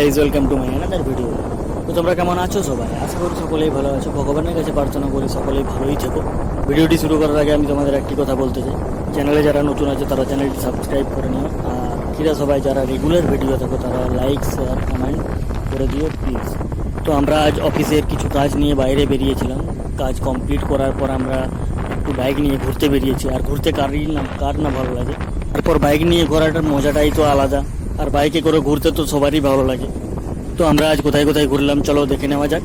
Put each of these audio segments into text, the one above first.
Guys, welcome to my another video. তো তোমরা কেমন আছো সবাই? আশা করি সকলেই ভালো আছো। ভগবানের কাছে প্রার্থনা করি সকলেই ভালোই থেকো। ভিডিওটি শুরু করার আগে আমি তোমাদের একটি কথা বলতে চাই, চ্যানেলে যারা নতুন আছে তারা চ্যানেলটি সাবস্ক্রাইব করে নিও। আর কিরা সবাই যারা রেগুলার ভিডিও থাকো তারা লাইক, শেয়ার, কমেন্ট করে দিও প্লিজ। তো আমরা আজ অফিসের কিছু কাজ নিয়ে বাইরে বেরিয়েছিলাম। কাজ কমপ্লিট করার পর আমরা একটু বাইক নিয়ে ঘুরতে বেরিয়েছি। আর ঘুরতে কার না ভালো লাগে। তারপর বাইক নিয়ে ঘোরাটার মজাটাই তো আলাদা। আর বাইকে করে ঘুরতে তো সবারই ভালো লাগে। তো আমরা আজ কোথায় কোথায় ঘুরলাম চলো দেখে নেওয়া যাক।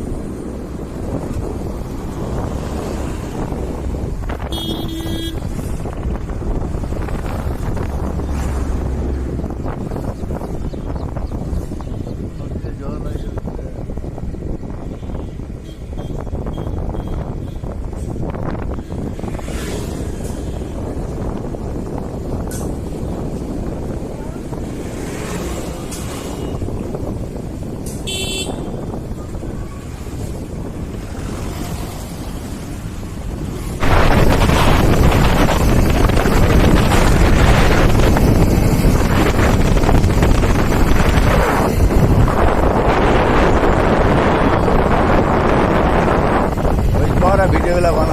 ভিডিওগুলো বানাও।